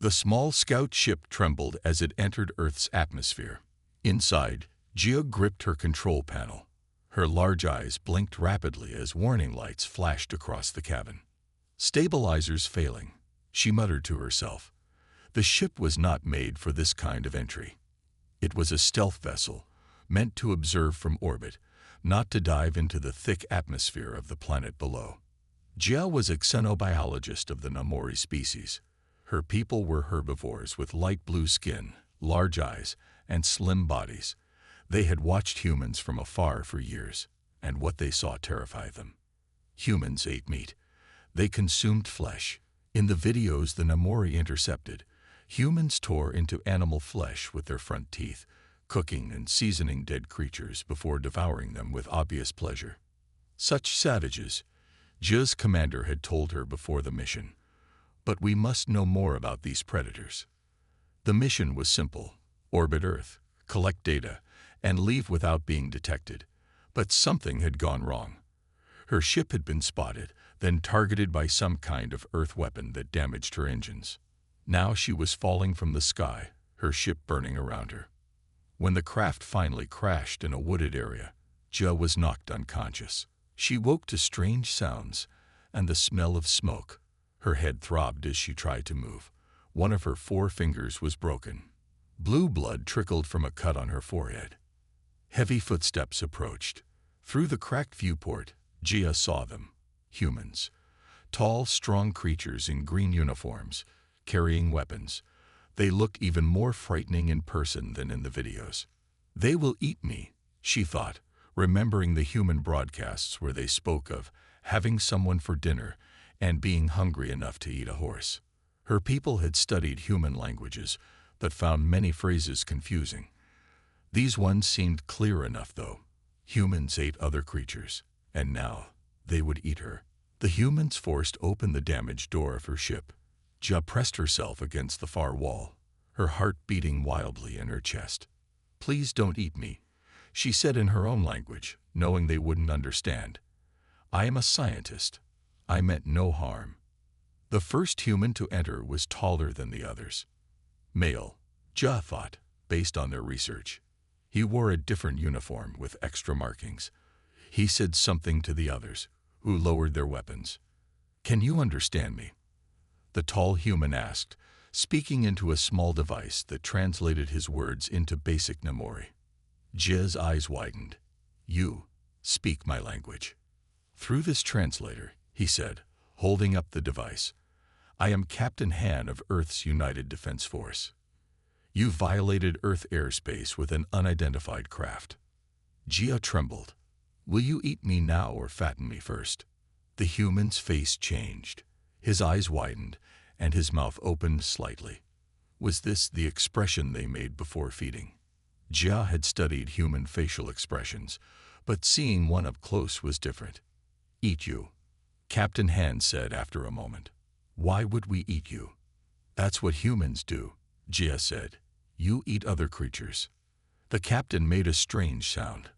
The small scout ship trembled as it entered Earth's atmosphere. Inside, Gia gripped her control panel. Her large eyes blinked rapidly as warning lights flashed across the cabin. Stabilizers failing, she muttered to herself. The ship was not made for this kind of entry. It was a stealth vessel, meant to observe from orbit, not to dive into the thick atmosphere of the planet below. Gia was a xenobiologist of the Namori species. Her people were herbivores with light blue skin, large eyes, and slim bodies. They had watched humans from afar for years, and what they saw terrified them. Humans ate meat. They consumed flesh. In the videos the Namori intercepted, humans tore into animal flesh with their front teeth, cooking and seasoning dead creatures before devouring them with obvious pleasure. Such savages, Jia's commander had told her before the mission. But we must know more about these predators. The mission was simple: orbit Earth, collect data, and leave without being detected. But something had gone wrong. Her ship had been spotted, then targeted by some kind of Earth weapon that damaged her engines. Now she was falling from the sky, her ship burning around her. When the craft finally crashed in a wooded area, Jia was knocked unconscious. She woke to strange sounds and the smell of smoke. Her head throbbed as she tried to move. One of her 4 fingers was broken. Blue blood trickled from a cut on her forehead. Heavy footsteps approached. Through the cracked viewport, Jia saw them. Humans. Tall, strong creatures in green uniforms, carrying weapons. They looked even more frightening in person than in the videos. They will eat me, she thought, remembering the human broadcasts where they spoke of having someone for dinner and being hungry enough to eat a horse. Her people had studied human languages, but found many phrases confusing. These ones seemed clear enough, though. Humans ate other creatures, and now they would eat her. The humans forced open the damaged door of her ship. Jia pressed herself against the far wall, her heart beating wildly in her chest. "Please don't eat me," she said in her own language, knowing they wouldn't understand. "I am a scientist. I meant no harm." The first human to enter was taller than the others. Male, Jia thought, based on their research. He wore a different uniform with extra markings. He said something to the others, who lowered their weapons. "Can you understand me?" The tall human asked, speaking into a small device that translated his words into basic Namori. Jia's eyes widened. "You speak my language." "Through this translator," he said, holding up the device, "I am Captain Han of Earth's United Defense Force. You violated Earth airspace with an unidentified craft." Jia trembled. "Will you eat me now or fatten me first?" The human's face changed. His eyes widened, and his mouth opened slightly. Was this the expression they made before feeding? Jia had studied human facial expressions, but seeing one up close was different. "Eat you," Captain Han said after a moment. "Why would we eat you?" "That's what humans do," Jia said. "You eat other creatures." The captain made a strange sound.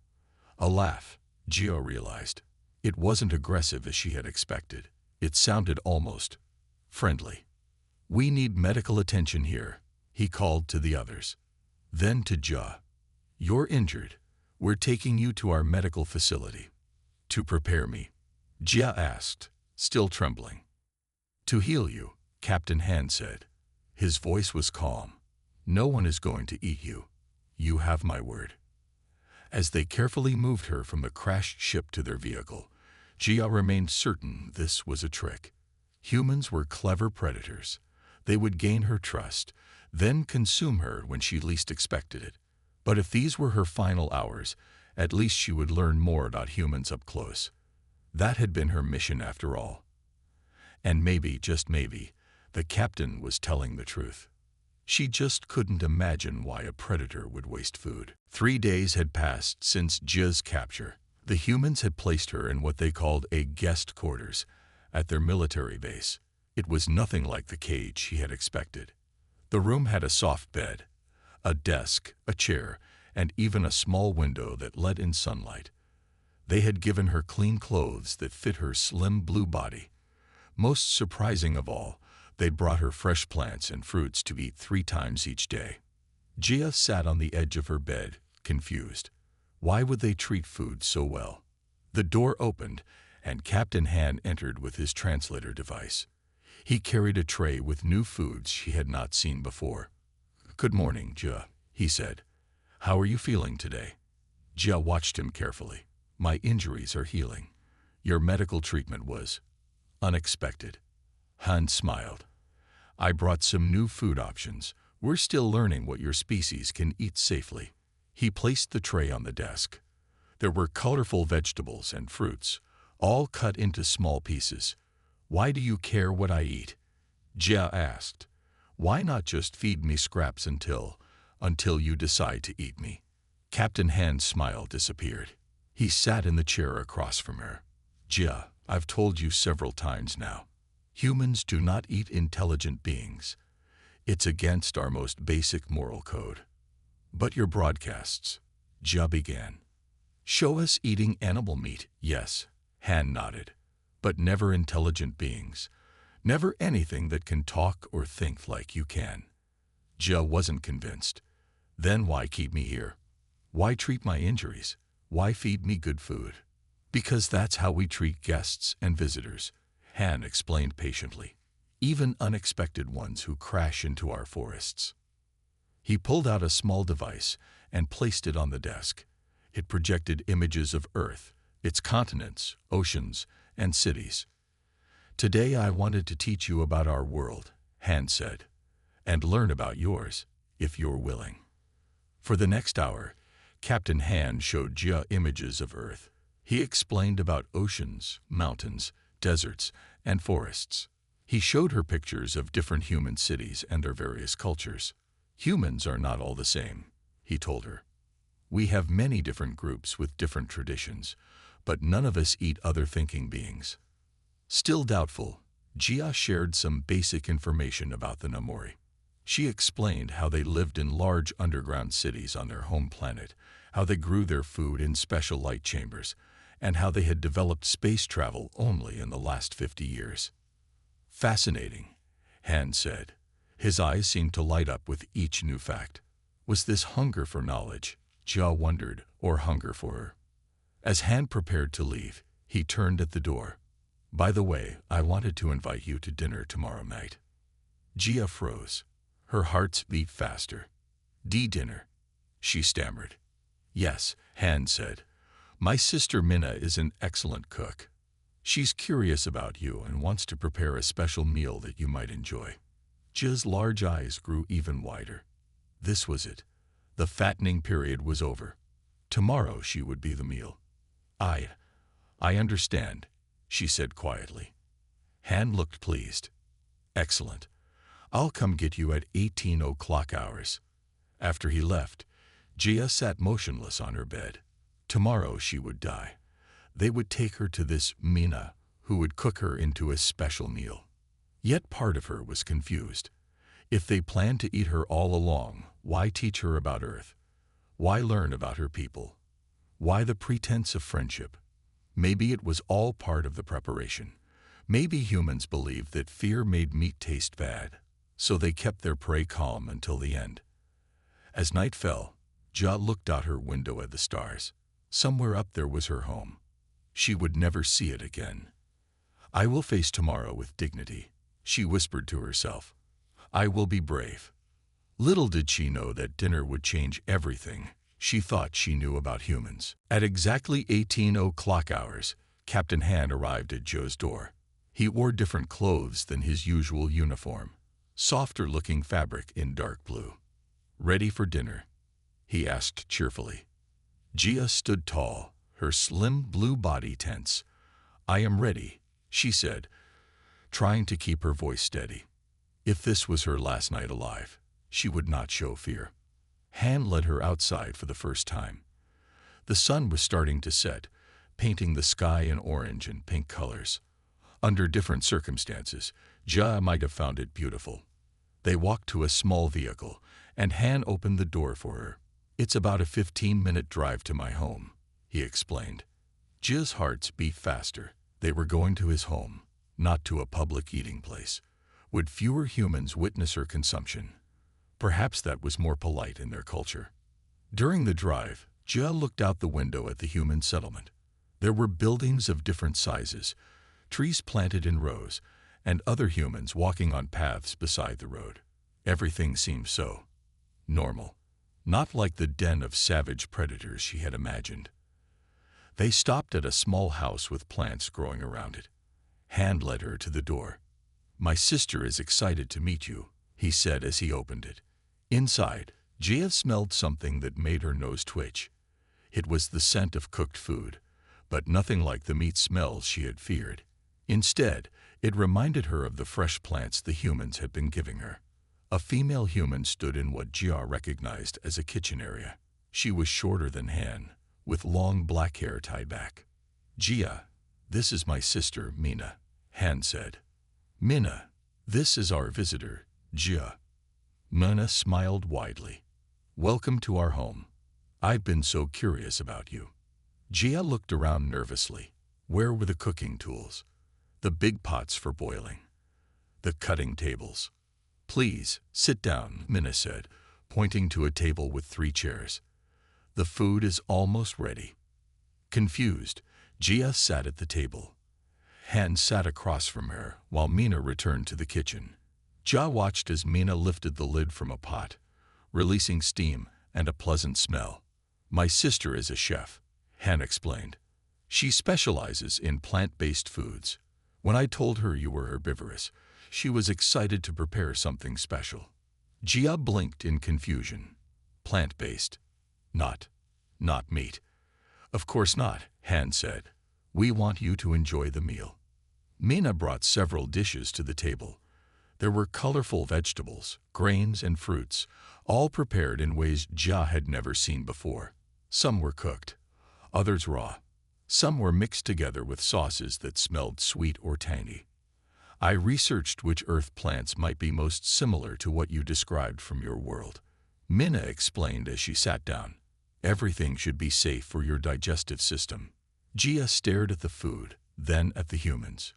A laugh, Jia realized. It wasn't aggressive as she had expected. It sounded almost friendly. "We need medical attention here," he called to the others. Then to Jia. "You're injured. We're taking you to our medical facility." "To prepare me?" Jia asked, still trembling. "To heal you," Captain Han said. His voice was calm. "No one is going to eat you. You have my word." As they carefully moved her from the crashed ship to their vehicle, Jia remained certain this was a trick. Humans were clever predators. They would gain her trust, then consume her when she least expected it. But if these were her final hours, at least she would learn more about humans up close. That had been her mission after all. And maybe, just maybe, the captain was telling the truth. She just couldn't imagine why a predator would waste food. 3 days had passed since Jia's capture. The humans had placed her in what they called a guest quarters at their military base. It was nothing like the cage she had expected. The room had a soft bed, a desk, a chair, and even a small window that let in sunlight. They had given her clean clothes that fit her slim blue body. Most surprising of all, They'd brought her fresh plants and fruits to eat 3 times each day. Gia sat on the edge of her bed, confused. Why would they treat food so well? The door opened, and Captain Han entered with his translator device. He carried a tray with new foods she had not seen before. "Good morning, Gia," he said. "How are you feeling today?" Gia watched him carefully. "My injuries are healing. Your medical treatment was unexpected." Han smiled. "I brought some new food options. We're still learning what your species can eat safely." He placed the tray on the desk. There were colorful vegetables and fruits, all cut into small pieces. "Why do you care what I eat?" Gia asked. "Why not just feed me scraps until you decide to eat me?" Captain Han's smile disappeared. He sat in the chair across from her. "Gia, I've told you several times now. Humans do not eat intelligent beings. It's against our most basic moral code." "But your broadcasts," Gia began, "show us eating animal meat." "Yes," Han nodded, "but never intelligent beings. Never anything that can talk or think like you can." Gia wasn't convinced. "Then why keep me here? Why treat my injuries? Why feed me good food?" "Because that's how we treat guests and visitors," Han explained patiently. "Even unexpected ones who crash into our forests." He pulled out a small device and placed it on the desk. It projected images of Earth, its continents, oceans, and cities. "Today I wanted to teach you about our world," Han said, "and learn about yours, if you're willing." For the next hour, Captain Han showed Gia images of Earth. He explained about oceans, mountains, deserts, and forests. He showed her pictures of different human cities and their various cultures. "Humans are not all the same," he told her. "We have many different groups with different traditions, but none of us eat other thinking beings." Still doubtful, Gia shared some basic information about the Namori. She explained how they lived in large underground cities on their home planet, how they grew their food in special light chambers, and how they had developed space travel only in the last 50 years. "Fascinating," Han said. His eyes seemed to light up with each new fact. Was this hunger for knowledge, Gia wondered, or hunger for her? As Han prepared to leave, he turned at the door. "By the way, I wanted to invite you to dinner tomorrow night." Gia froze. Her heart beat faster. "Dinner?" she stammered. "Yes," Han said. "My sister Minna is an excellent cook. She's curious about you and wants to prepare a special meal that you might enjoy." Gia's large eyes grew even wider. This was it. The fattening period was over. Tomorrow she would be the meal. I understand," she said quietly. Han looked pleased. "Excellent. I'll come get you at 18:00 hours." After he left, Gia sat motionless on her bed. Tomorrow she would die. They would take her to this Minna, who would cook her into a special meal. Yet part of her was confused. If they planned to eat her all along, why teach her about Earth? Why learn about her people? Why the pretense of friendship? Maybe it was all part of the preparation. Maybe humans believed that fear made meat taste bad, so they kept their prey calm until the end. As night fell, Gia looked out her window at the stars. Somewhere up there was her home. She would never see it again. "I will face tomorrow with dignity," she whispered to herself. "I will be brave." Little did she know that dinner would change everything she thought she knew about humans. At exactly 18:00 hours, Captain Han arrived at Joe's door. He wore different clothes than his usual uniform, softer-looking fabric in dark blue. "Ready for dinner?" he asked cheerfully. Gia stood tall, her slim blue body tense. "I am ready," she said, trying to keep her voice steady. If this was her last night alive, she would not show fear. Han led her outside for the first time. The sun was starting to set, painting the sky in orange and pink colors. Under different circumstances, Gia might have found it beautiful. They walked to a small vehicle, and Han opened the door for her. "It's about a 15-minute drive to my home," he explained. Gia's heart beat faster. They were going to his home, not to a public eating place, Would fewer humans witness her consumption? Perhaps that was more polite in their culture. During the drive, Jia looked out the window at the human settlement. There were buildings of different sizes, trees planted in rows, and other humans walking on paths beside the road. Everything seemed so normal, not like the den of savage predators she had imagined. They stopped at a small house with plants growing around it. Han led her to the door. "My sister is excited to meet you," he said as he opened it. Inside, Jia smelled something that made her nose twitch. It was the scent of cooked food, but nothing like the meat smells she had feared. Instead, it reminded her of the fresh plants the humans had been giving her. A female human stood in what Jia recognized as a kitchen area. She was shorter than Han, with long black hair tied back. "Jia, this is my sister, Mina," Han said. "Mina, this is our visitor, Jia." Mina smiled widely. "Welcome to our home. I've been so curious about you." Jia looked around nervously. Where were the cooking tools? The big pots for boiling? The cutting tables? "Please, sit down," Mina said, pointing to a table with 3 chairs. "The food is almost ready." Confused, Jia sat at the table. Han sat across from her while Mina returned to the kitchen. Jia watched as Mina lifted the lid from a pot, releasing steam and a pleasant smell. "My sister is a chef," Han explained. "She specializes in plant-based foods. When I told her you were herbivorous, she was excited to prepare something special." Jia blinked in confusion. "Plant-based? Not meat." "Of course not," Han said. "We want you to enjoy the meal." Mina brought several dishes to the table. There were colorful vegetables, grains, and fruits, all prepared in ways Jia had never seen before. Some were cooked, others raw. Some were mixed together with sauces that smelled sweet or tangy. "I researched which earth plants might be most similar to what you described from your world," Mina explained as she sat down. "Everything should be safe for your digestive system." Jia stared at the food, then at the humans.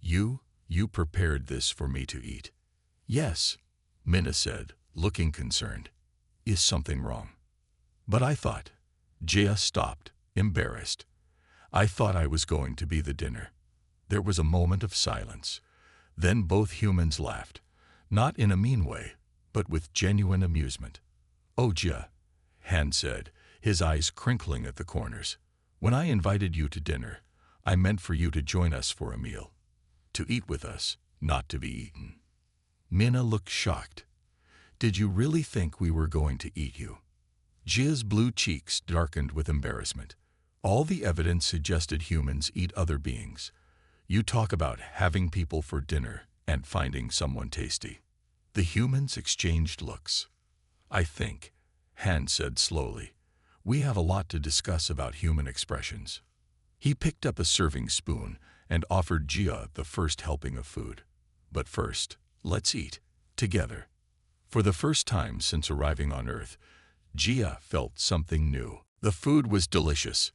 You prepared this for me to eat." "Yes," Mina said, looking concerned. "Is something wrong?" "But I thought—" Jia stopped, embarrassed. "I thought I was going to be the dinner." There was a moment of silence. Then both humans laughed, not in a mean way, but with genuine amusement. "Oh, Jia," Han said, his eyes crinkling at the corners. "When I invited you to dinner, I meant for you to join us for a meal. To eat with us, not to be eaten." Mina looked shocked. "Did you really think we were going to eat you?" Jia's blue cheeks darkened with embarrassment. "All the evidence suggested humans eat other beings. You talk about having people for dinner and finding someone tasty." The humans exchanged looks. "I think," Han said slowly, "we have a lot to discuss about human expressions." He picked up a serving spoon and offered Jia the first helping of food. "But first, let's eat together." For the first time since arriving on Earth, Jia felt something new. The food was delicious.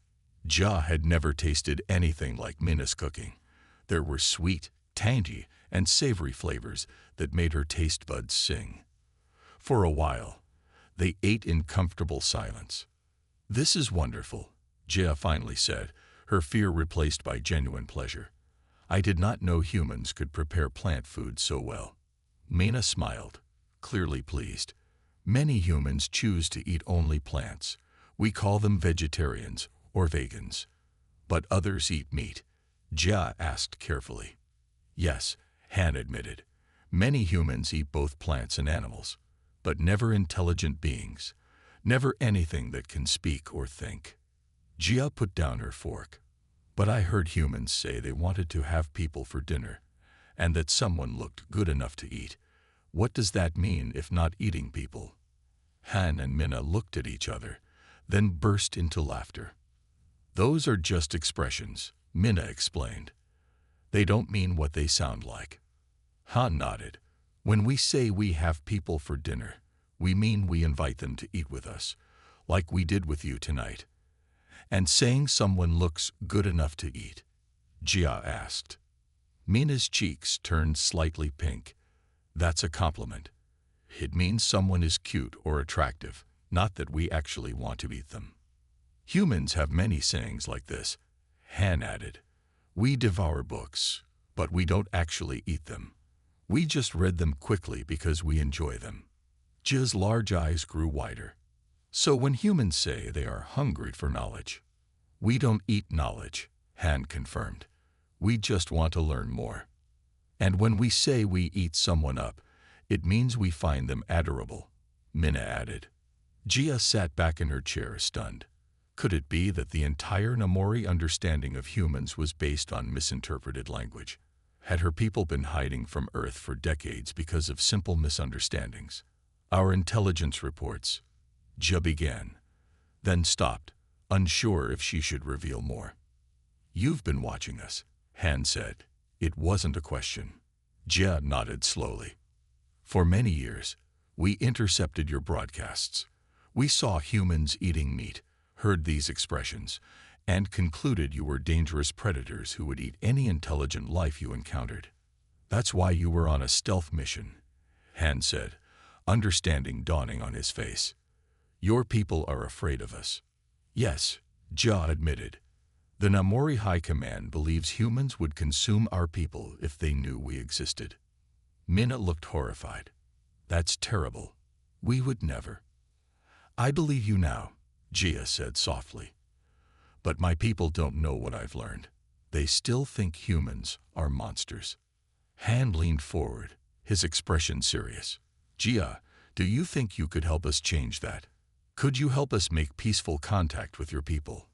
Jia had never tasted anything like Mina's cooking. There were sweet, tangy, and savory flavors that made her taste buds sing. For a while, they ate in comfortable silence. "This is wonderful," Jia finally said, her fear replaced by genuine pleasure. "I did not know humans could prepare plant food so well." Mina smiled, clearly pleased. "Many humans choose to eat only plants. We call them vegetarians or vegans. But others eat meat," Jia asked carefully. "Yes," Han admitted. "Many humans eat both plants and animals, but never intelligent beings, never anything that can speak or think." Jia put down her fork. "But I heard humans say they wanted to have people for dinner, and that someone looked good enough to eat. What does that mean if not eating people?" Han and Mina looked at each other, then burst into laughter. "Those are just expressions," Mina explained. "They don't mean what they sound like." Han nodded. "When we say we have people for dinner, we mean we invite them to eat with us, like we did with you tonight." "And saying someone looks good enough to eat?" Jia asked. Mina's cheeks turned slightly pink. That's a compliment. It means someone is cute or attractive, not that we actually want to eat them. Humans have many sayings like this, Han added. We devour books, but we don't actually eat them. We just read them quickly because we enjoy them. Jia's large eyes grew wider. So when humans say they are hungry for knowledge, we don't eat knowledge, Han confirmed. We just want to learn more. And when we say we eat someone up, it means we find them adorable, Minna added. Jia sat back in her chair, stunned. Could it be that the entire Namori understanding of humans was based on misinterpreted language? Had her people been hiding from Earth for decades because of simple misunderstandings? Our intelligence reports, Jia began, then stopped, unsure if she should reveal more. You've been watching us, Han said. It wasn't a question. Jia nodded slowly. For many years, we intercepted your broadcasts. We saw humans eating meat, heard these expressions, and concluded you were dangerous predators who would eat any intelligent life you encountered. That's why you were on a stealth mission, Han said, understanding dawning on his face. Your people are afraid of us. Yes, Jia admitted. The Namori High Command believes humans would consume our people if they knew we existed. Minna looked horrified. That's terrible. We would never. I believe you now, Jia said softly. But my people don't know what I've learned. They still think humans are monsters. Han leaned forward, his expression serious. Jia, do you think you could help us change that? Could you help us make peaceful contact with your people?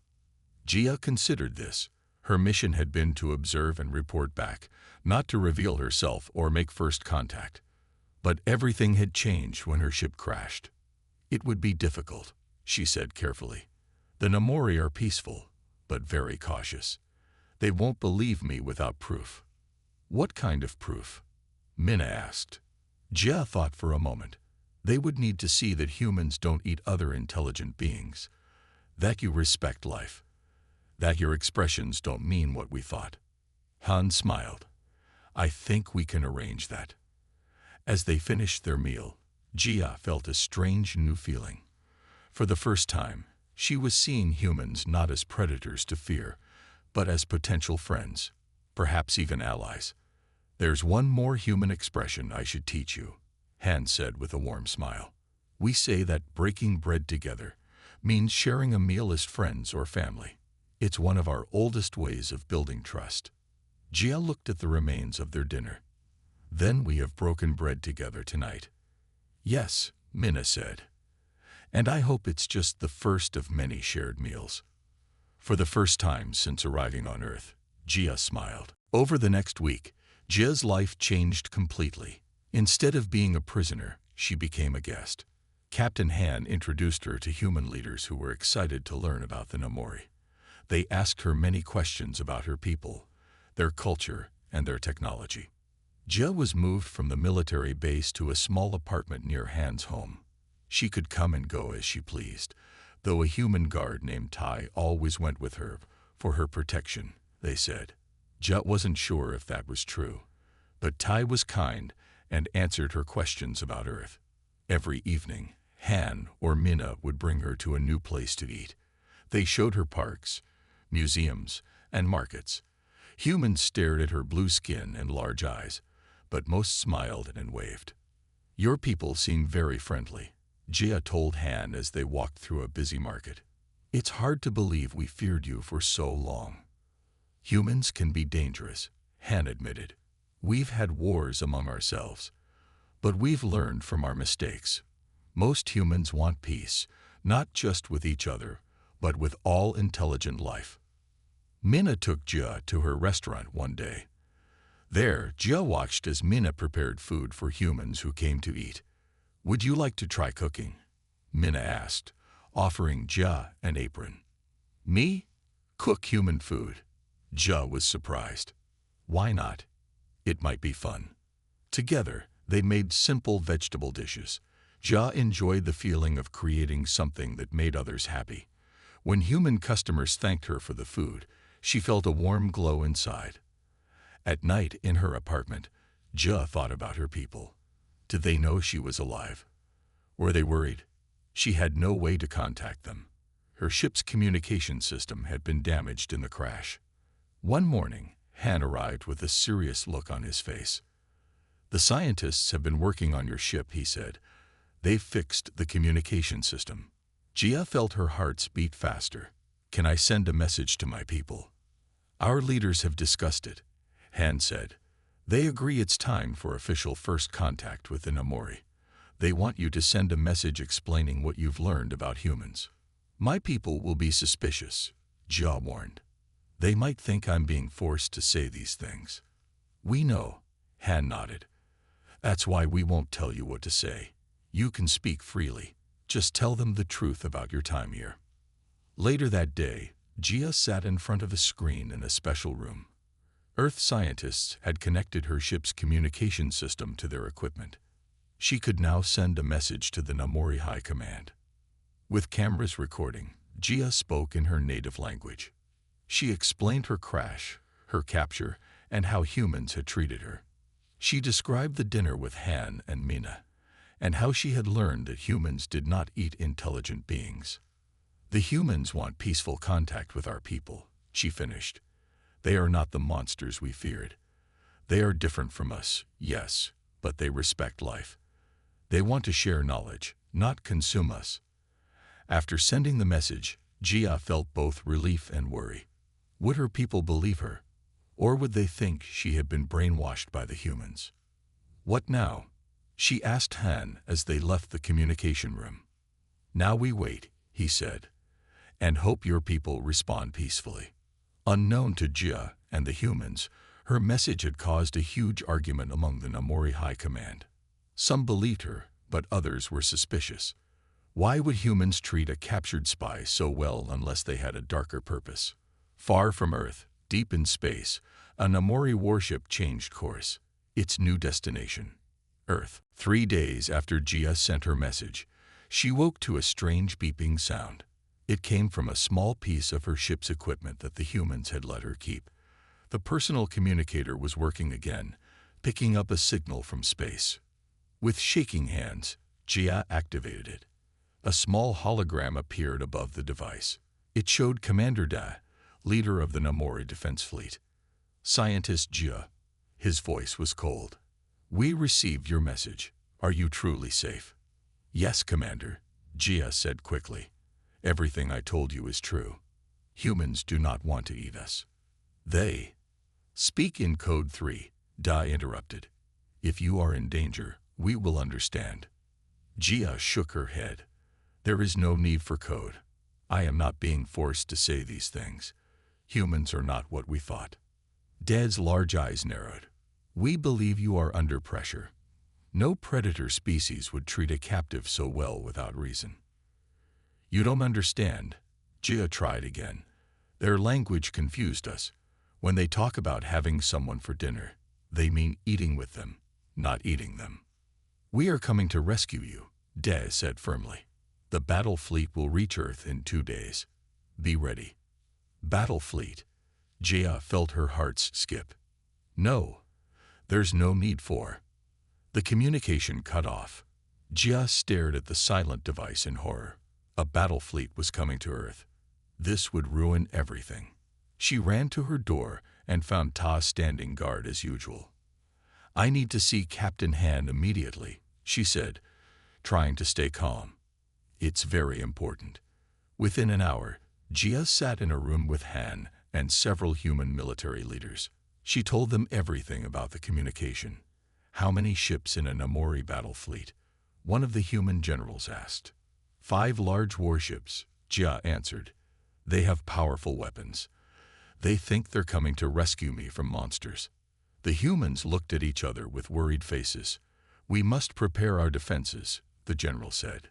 Jia considered this. Her mission had been to observe and report back, not to reveal herself or make first contact. But everything had changed when her ship crashed. It would be difficult, she said carefully. The Namori are peaceful, but very cautious. They won't believe me without proof. What kind of proof? Minna asked. Jia thought for a moment. They would need to see that humans don't eat other intelligent beings, that you respect life, that your expressions don't mean what we thought. Han smiled. I think we can arrange that. As they finished their meal, Jia felt a strange new feeling. For the first time, she was seeing humans not as predators to fear, but as potential friends, perhaps even allies. There's one more human expression I should teach you, Han said with a warm smile. We say that breaking bread together means sharing a meal as friends or family. It's one of our oldest ways of building trust. Jia looked at the remains of their dinner. Then we have broken bread together tonight. Yes, Minna said. And I hope it's just the first of many shared meals. For the first time since arriving on Earth, Jia smiled. Over the next week, Jia's life changed completely. Instead of being a prisoner, she became a guest. Captain Han introduced her to human leaders who were excited to learn about the Namori. They asked her many questions about her people, their culture, and their technology. Jia was moved from the military base to a small apartment near Han's home. She could come and go as she pleased, though a human guard named Tai always went with her for her protection, they said. Jia wasn't sure if that was true, but Tai was kind and answered her questions about Earth. Every evening, Han or Minna would bring her to a new place to eat. They showed her parks, museums, and markets. Humans stared at her blue skin and large eyes, but most smiled and waved. Your people seem very friendly, Jia told Han as they walked through a busy market. It's hard to believe we feared you for so long. Humans can be dangerous, Han admitted. We've had wars among ourselves, but we've learned from our mistakes. Most humans want peace, not just with each other, but with all intelligent life. Minna took Jia to her restaurant one day. There, Jia watched as Minna prepared food for humans who came to eat. Would you like to try cooking? Minna asked, offering Jia an apron. Me? Cook human food? Jia was surprised. Why not? It might be fun. Together, they made simple vegetable dishes. Jia enjoyed the feeling of creating something that made others happy. When human customers thanked her for the food, she felt a warm glow inside. At night in her apartment, Jia thought about her people. Did they know she was alive? Were they worried? She had no way to contact them. Her ship's communication system had been damaged in the crash. One morning, Han arrived with a serious look on his face. "The scientists have been working on your ship," he said. "They've fixed the communication system." Jia felt her heart beat faster. "Can I send a message to my people?" "Our leaders have discussed it," Han said. "They agree it's time for official first contact with the Namori. They want you to send a message explaining what you've learned about humans." "My people will be suspicious," Jia warned. "They might think I'm being forced to say these things." "We know," Han nodded. "That's why we won't tell you what to say. You can speak freely. Just tell them the truth about your time here." Later that day, Jia sat in front of a screen in a special room. Earth scientists had connected her ship's communication system to their equipment. She could now send a message to the Namori High Command. With cameras recording, Jia spoke in her native language. She explained her crash, her capture, and how humans had treated her. She described the dinner with Han and Mina, and how she had learned that humans did not eat intelligent beings. "The humans want peaceful contact with our people," she finished. "They are not the monsters we feared. They are different from us, yes, but they respect life. They want to share knowledge, not consume us." After sending the message, Jia felt both relief and worry. Would her people believe her? Or would they think she had been brainwashed by the humans? "What now?" she asked Han as they left the communication room. "Now we wait," he said, "and hope your people respond peacefully." Unknown to Jia and the humans, her message had caused a huge argument among the Namori High Command. Some believed her, but others were suspicious. Why would humans treat a captured spy so well unless they had a darker purpose? Far from Earth, deep in space, a Namori warship changed course. Its new destination, Earth. 3 days after Jia sent her message, she woke to a strange beeping sound. It came from a small piece of her ship's equipment that the humans had let her keep. The personal communicator was working again, picking up a signal from space. With shaking hands, Jia activated it. A small hologram appeared above the device. It showed Commander Da, leader of the Namori Defense Fleet. "Scientist Jia." His voice was cold. "We received your message. Are you truly safe?" "Yes, Commander," Jia said quickly. "Everything I told you is true. Humans do not want to eat us." "They speak in Code 3, Da interrupted. "If you are in danger, we will understand." Jia shook her head. "There is no need for code. I am not being forced to say these things. Humans are not what we thought." Dad's large eyes narrowed. "We believe you are under pressure. No predator species would treat a captive so well without reason." "You don't understand," Jia tried again. "Their language confused us. When they talk about having someone for dinner, they mean eating with them, not eating them." "We are coming to rescue you," Dez said firmly. "The battle fleet will reach Earth in 2 days. Be ready." "Battle fleet?" Jia felt her heart skip. "No, there's no need for." The communication cut off. Jia stared at the silent device in horror. A battle fleet was coming to Earth. This would ruin everything. She ran to her door and found Ta standing guard as usual. "I need to see Captain Han immediately," she said, trying to stay calm. "It's very important." Within an hour, Jia sat in a room with Han and several human military leaders. She told them everything about the communication. "How many ships in a Namori battle fleet?" one of the human generals asked. 5 large warships, Jia answered. "They have powerful weapons. They think they're coming to rescue me from monsters." The humans looked at each other with worried faces. "We must prepare our defenses," the general said.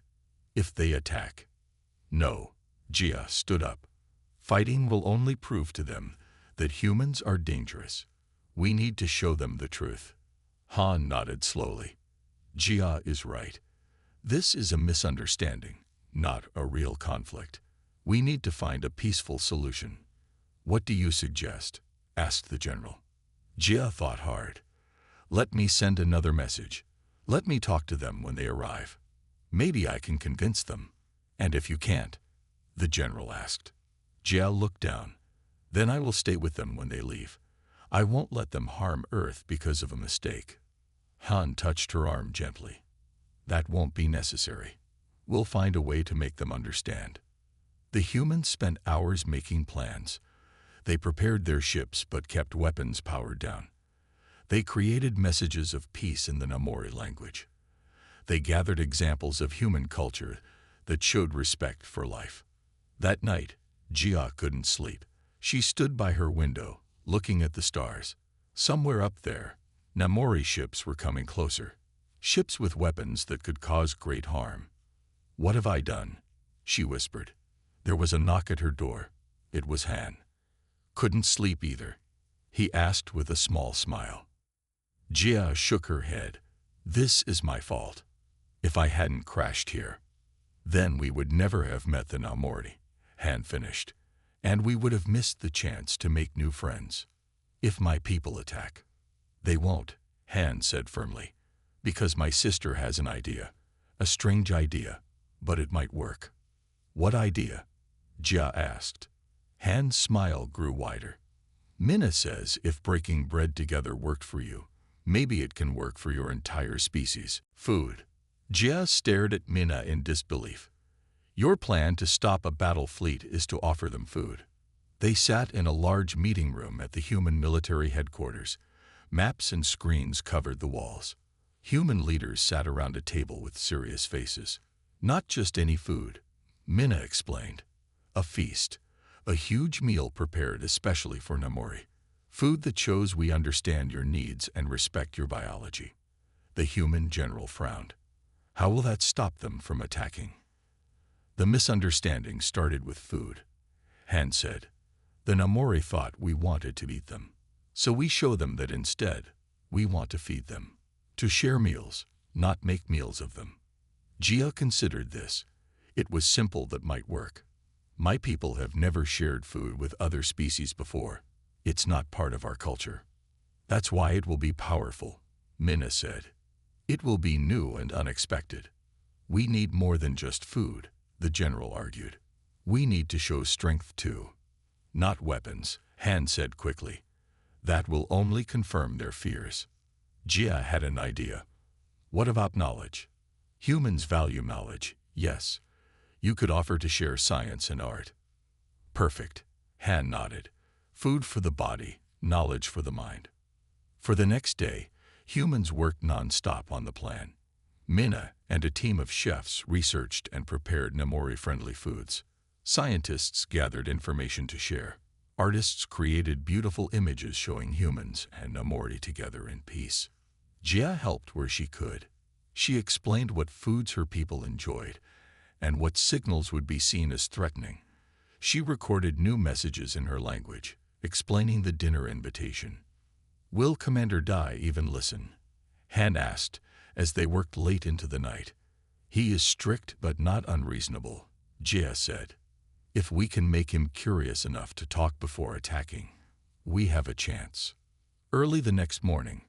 "If they attack." "No," Jia stood up. "Fighting will only prove to them that humans are dangerous. We need to show them the truth." Han nodded slowly. "Jia is right. This is a misunderstanding, not a real conflict. We need to find a peaceful solution." "What do you suggest?" asked the general. Jia thought hard. "Let me send another message. Let me talk to them when they arrive. Maybe I can convince them. And if you can't? The general asked. Jia looked down. Then I will stay with them when they leave. I won't let them harm Earth because of a mistake. Han touched her arm gently. That won't be necessary. We'll find a way to make them understand. The humans spent hours making plans. They prepared their ships but kept weapons powered down. They created messages of peace in the Namori language. They gathered examples of human culture that showed respect for life. That night, Jia couldn't sleep. She stood by her window, looking at the stars. Somewhere up there, Namori ships were coming closer. Ships with weapons that could cause great harm. What have I done? She whispered. There was a knock at her door. It was Han. Couldn't sleep either, he asked with a small smile. Jia shook her head. This is my fault. If I hadn't crashed here, then we would never have met the Namori, Han finished, and we would have missed the chance to make new friends. If my people attack, they won't, Han said firmly, because my sister has an idea, a strange idea, but it might work. What idea? Jia asked. Han's smile grew wider. Minna says if breaking bread together worked for you, maybe it can work for your entire species. Food. Jia stared at Minna in disbelief. Your plan to stop a battle fleet is to offer them food. They sat in a large meeting room at the human military headquarters. Maps and screens covered the walls. Human leaders sat around a table with serious faces. Not just any food, Minna explained. A feast. A huge meal prepared especially for Namori. Food that shows we understand your needs and respect your biology. The human general frowned. How will that stop them from attacking? The misunderstanding started with food. Han said, the Namori thought we wanted to eat them. So we show them that instead, we want to feed them. To share meals, not make meals of them. Jia considered this. It was simple that might work. My people have never shared food with other species before. It's not part of our culture. That's why it will be powerful, Minna said. It will be new and unexpected. We need more than just food, the general argued. We need to show strength too. Not weapons, Han said quickly. That will only confirm their fears. Jia had an idea. What about knowledge? Humans value knowledge, yes. You could offer to share science and art. Perfect, Han nodded. Food for the body, knowledge for the mind. For the next day, humans worked non-stop on the plan. Minna and a team of chefs researched and prepared Namori-friendly foods. Scientists gathered information to share. Artists created beautiful images showing humans and Namori together in peace. Jia helped where she could. She explained what foods her people enjoyed and what signals would be seen as threatening. She recorded new messages in her language, explaining the dinner invitation. Will Commander Dai even listen? Han asked, as they worked late into the night. He is strict but not unreasonable, Jia said. If we can make him curious enough to talk before attacking, we have a chance. Early the next morning,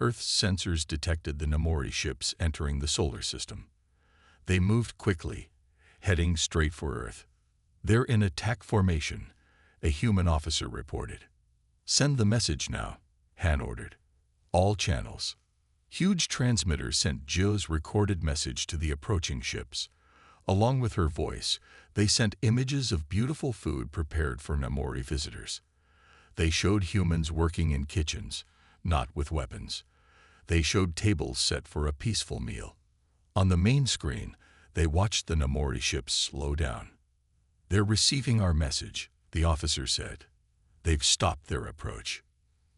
Earth's sensors detected the Namori ships entering the solar system. They moved quickly, heading straight for Earth. They're in attack formation, a human officer reported. Send the message now, Han ordered. All channels. Huge transmitters sent Jia's recorded message to the approaching ships. Along with her voice, they sent images of beautiful food prepared for Namori visitors. They showed humans working in kitchens, not with weapons. They showed tables set for a peaceful meal. On the main screen, they watched the Namori ships slow down. They're receiving our message, the officer said. They've stopped their approach.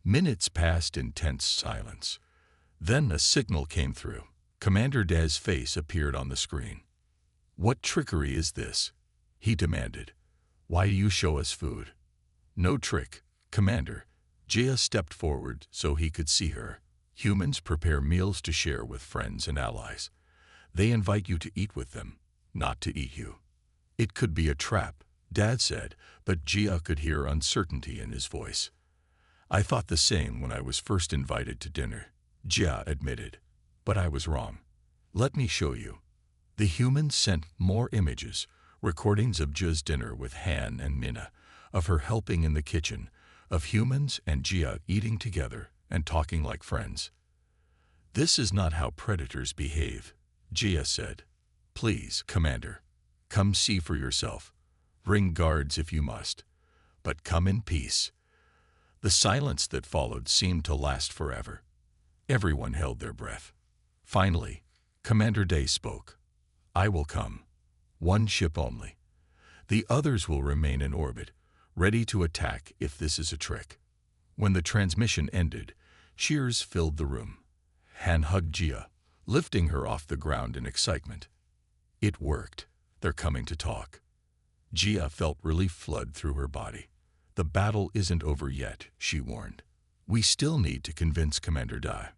Minutes passed in tense silence. Then a signal came through. Commander Dai's face appeared on the screen. What trickery is this? He demanded. Why do you show us food? No trick, Commander. Jia stepped forward so he could see her. Humans prepare meals to share with friends and allies. They invite you to eat with them, not to eat you. It could be a trap, Dad said, but Jia could hear uncertainty in his voice. I thought the same when I was first invited to dinner, Jia admitted. But I was wrong. Let me show you. The humans sent more images, recordings of Jia's dinner with Han and Minna, of her helping in the kitchen, of humans and Jia eating together and talking like friends. This is not how predators behave, Jia said. Please, Commander, come see for yourself. Bring guards if you must, but come in peace. The silence that followed seemed to last forever. Everyone held their breath. Finally, Commander Day spoke. I will come. One ship only. The others will remain in orbit, ready to attack if this is a trick. When the transmission ended, cheers filled the room. Han hugged Jia, lifting her off the ground in excitement. It worked. They're coming to talk. Jia felt relief flood through her body. The battle isn't over yet, she warned. We still need to convince Commander Dai.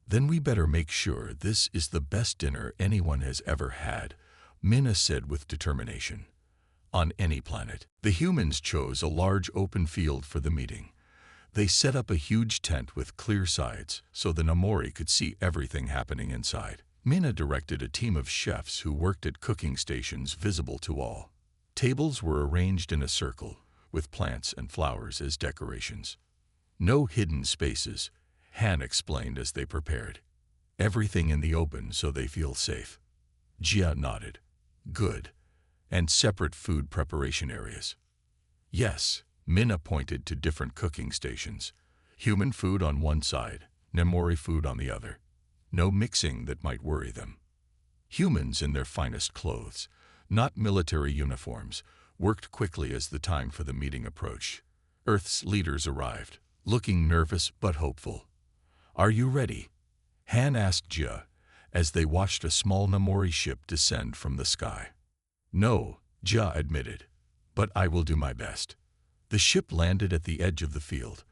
Then we better make sure this is the best dinner anyone has ever had, Minna said with determination. On any planet, the humans chose a large open field for the meeting. They set up a huge tent with clear sides so the Namori could see everything happening inside. Minna directed a team of chefs who worked at cooking stations visible to all. Tables were arranged in a circle, with plants and flowers as decorations. No hidden spaces, Han explained as they prepared. Everything in the open so they feel safe. Jia nodded. Good. And separate food preparation areas. Yes, Minna pointed to different cooking stations. Human food on one side, Namori food on the other. No mixing that might worry them. Humans in their finest clothes, not military uniforms, worked quickly as the time for the meeting approached. Earth's leaders arrived, looking nervous but hopeful. Are you ready? Han asked Jia as they watched a small Namori ship descend from the sky. No, Jia admitted, but I will do my best. The ship landed at the edge of the field.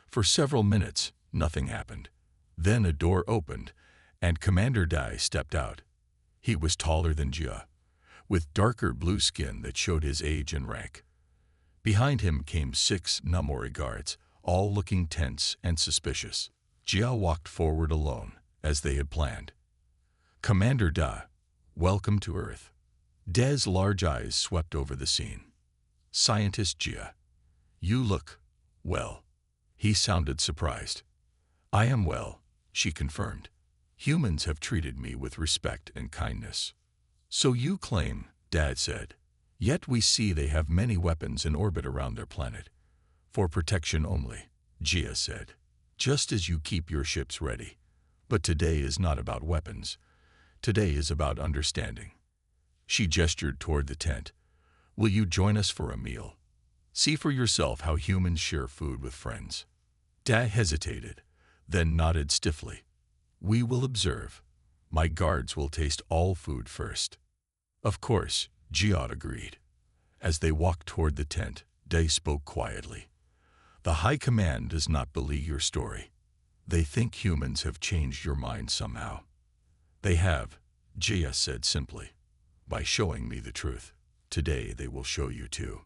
For several minutes, nothing happened. Then a door opened, and Commander Dai stepped out. He was taller than Jia, with darker blue skin that showed his age and rank. Behind him came 6 Namori guards, all looking tense and suspicious. Jia walked forward alone, as they had planned. Commander Da, welcome to Earth. Dai's large eyes swept over the scene. Scientist Jia, you look, well. He sounded surprised. I am well, she confirmed. Humans have treated me with respect and kindness. So you claim, Dad said. Yet we see they have many weapons in orbit around their planet. For protection only, Jia said. Just as you keep your ships ready. But today is not about weapons. Today is about understanding. She gestured toward the tent. Will you join us for a meal? See for yourself how humans share food with friends. Da hesitated, then nodded stiffly. We will observe. My guards will taste all food first. Of course, Jia agreed. As they walked toward the tent, Da spoke quietly. The High Command does not believe your story. They think humans have changed your mind somehow. They have, Jia said simply. By showing me the truth. Today they will show you too.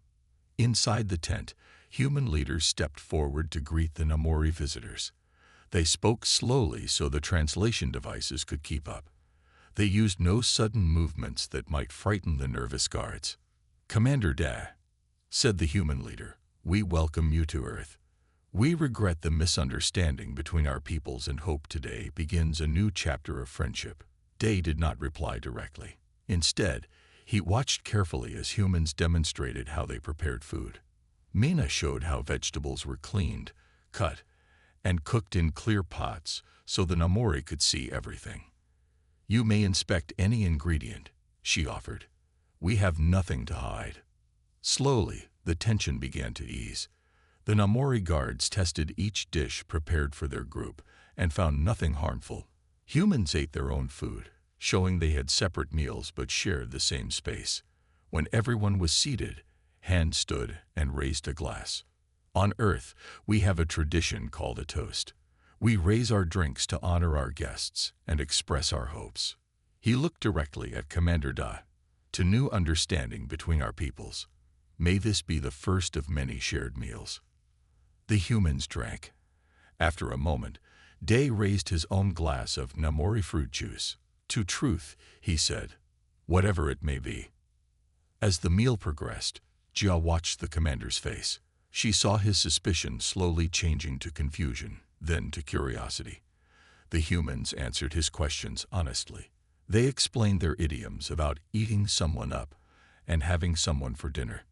Inside the tent, human leaders stepped forward to greet the Namori visitors. They spoke slowly so the translation devices could keep up. They used no sudden movements that might frighten the nervous guards. Commander Da, said the human leader, we welcome you to Earth. We regret the misunderstanding between our peoples and hope today begins a new chapter of friendship. Da did not reply directly. Instead, he watched carefully as humans demonstrated how they prepared food. Mina showed how vegetables were cleaned, cut, and cooked in clear pots so the Namori could see everything. You may inspect any ingredient, she offered. We have nothing to hide. Slowly, the tension began to ease. The Namori guards tested each dish prepared for their group and found nothing harmful. Humans ate their own food, showing they had separate meals but shared the same space. When everyone was seated, Han stood and raised a glass. On Earth, we have a tradition called a toast. We raise our drinks to honor our guests and express our hopes. He looked directly at Commander Da. To new understanding between our peoples. May this be the first of many shared meals. The humans drank. After a moment, Day raised his own glass of Namori fruit juice. To truth, he said, whatever it may be. As the meal progressed, Jia watched the commander's face. She saw his suspicion slowly changing to confusion, then to curiosity. The humans answered his questions honestly. They explained their idioms about eating someone up and having someone for dinner.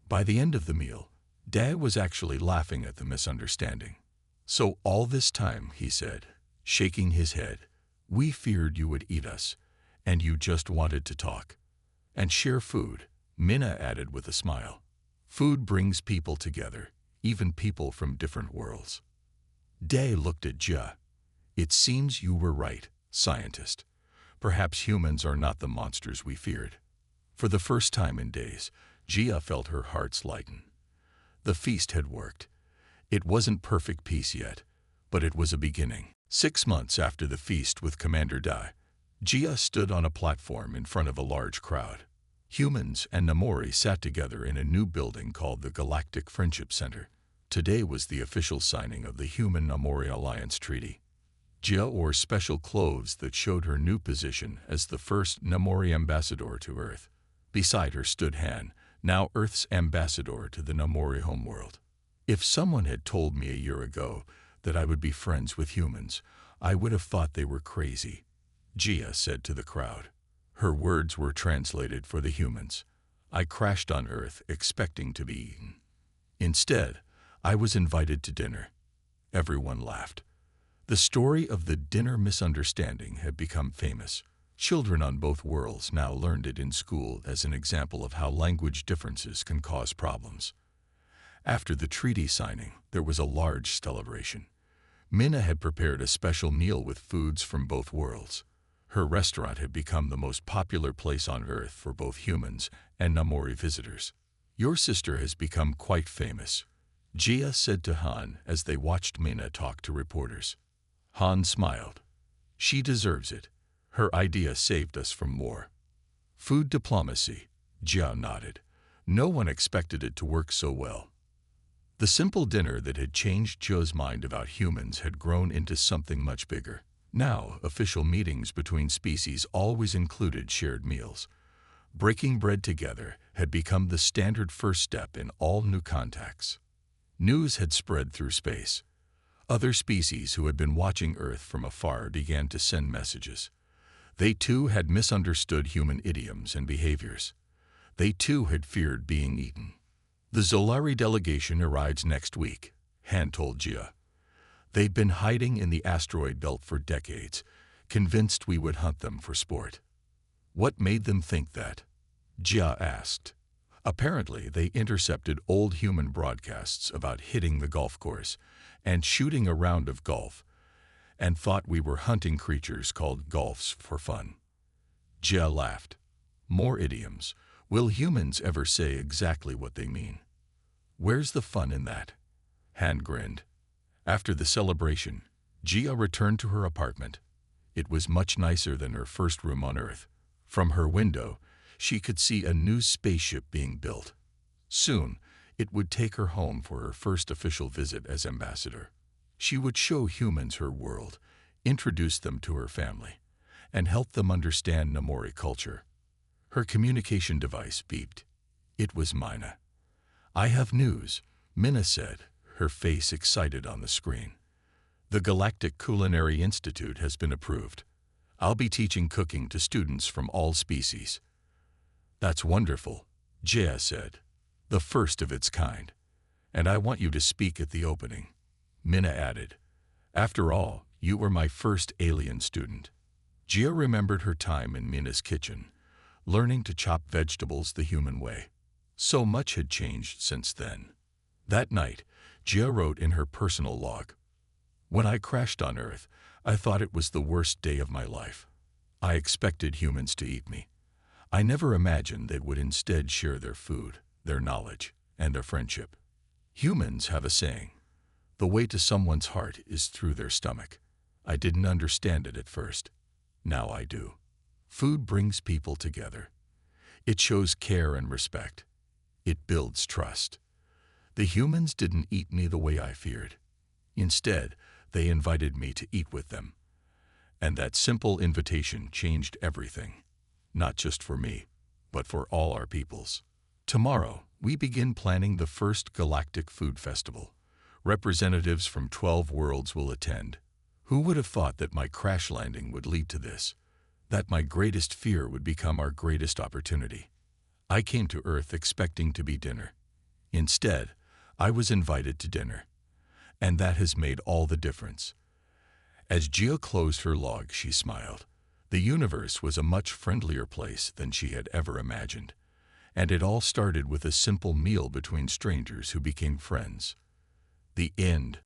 By the end of the meal, Dad was actually laughing at the misunderstanding. So all this time, he said, shaking his head, we feared you would eat us, and you just wanted to talk. And share food, Minna added with a smile. Food brings people together, even people from different worlds. Day looked at Jia. It seems you were right, scientist. Perhaps humans are not the monsters we feared. For the first time in days, Jia felt her hearts lighten. The feast had worked. It wasn't perfect peace yet, but it was a beginning. 6 months after the feast with Commander Dai, Jia stood on a platform in front of a large crowd. Humans and Namori sat together in a new building called the Galactic Friendship Center. Today was the official signing of the Human-Namori Alliance Treaty. Jia wore special clothes that showed her new position as the first Namori ambassador to Earth. Beside her stood Han, now Earth's ambassador to the Namori homeworld. If someone had told me a year ago that I would be friends with humans, I would have thought they were crazy, Jia said to the crowd. Her words were translated for the humans. I crashed on Earth expecting to be eaten. Instead, I was invited to dinner. Everyone laughed. The story of the dinner misunderstanding had become famous. Children on both worlds now learned it in school as an example of how language differences can cause problems. After the treaty signing, there was a large celebration. Minna had prepared a special meal with foods from both worlds. Her restaurant had become the most popular place on Earth for both humans and Namori visitors. Your sister has become quite famous, Jia said to Han as they watched Minna talk to reporters. Han smiled. She deserves it. Her idea saved us from war. Food diplomacy, Jia nodded. No one expected it to work so well. The simple dinner that had changed Joe's mind about humans had grown into something much bigger. Now, official meetings between species always included shared meals. Breaking bread together had become the standard first step in all new contacts. News had spread through space. Other species who had been watching Earth from afar began to send messages. They too had misunderstood human idioms and behaviors. They too had feared being eaten. The Zolari delegation arrives next week, Han told Jia. They'd been hiding in the asteroid belt for decades, convinced we would hunt them for sport. What made them think that? Jia asked. Apparently, they intercepted old human broadcasts about hitting the golf course and shooting a round of golf, and thought we were hunting creatures called golfs for fun. Jia laughed. More idioms. Will humans ever say exactly what they mean? Where's the fun in that? Han grinned. After the celebration, Jia returned to her apartment. It was much nicer than her first room on Earth. From her window, she could see a new spaceship being built. Soon, it would take her home for her first official visit as ambassador. She would show humans her world, introduce them to her family, and help them understand Namori culture. Her communication device beeped. It was Minna. I have news, Minna said, her face excited on the screen. The Galactic Culinary Institute has been approved. I'll be teaching cooking to students from all species. That's wonderful, Jia said. The first of its kind. And I want you to speak at the opening. Minna added. After all, you were my first alien student. Jia remembered her time in Minna's kitchen, learning to chop vegetables the human way. So much had changed since then. That night, Jia wrote in her personal log. When I crashed on Earth, I thought it was the worst day of my life. I expected humans to eat me. I never imagined they would instead share their food, their knowledge, and their friendship. Humans have a saying, the way to someone's heart is through their stomach. I didn't understand it at first. Now I do. Food brings people together. It shows care and respect. It builds trust. The humans didn't eat me the way I feared. Instead, They invited me to eat with them. And that simple invitation changed everything, not just for me, but for all our peoples. Tomorrow, we begin planning the first Galactic Food Festival. Representatives from 12 worlds will attend. Who would have thought that my crash landing would lead to this? That my greatest fear would become our greatest opportunity? I came to Earth expecting to be dinner. Instead, I was invited to dinner. And that has made all the difference. As Gia closed her log, she smiled. The universe was a much friendlier place than she had ever imagined. And it all started with a simple meal between strangers who became friends. The end.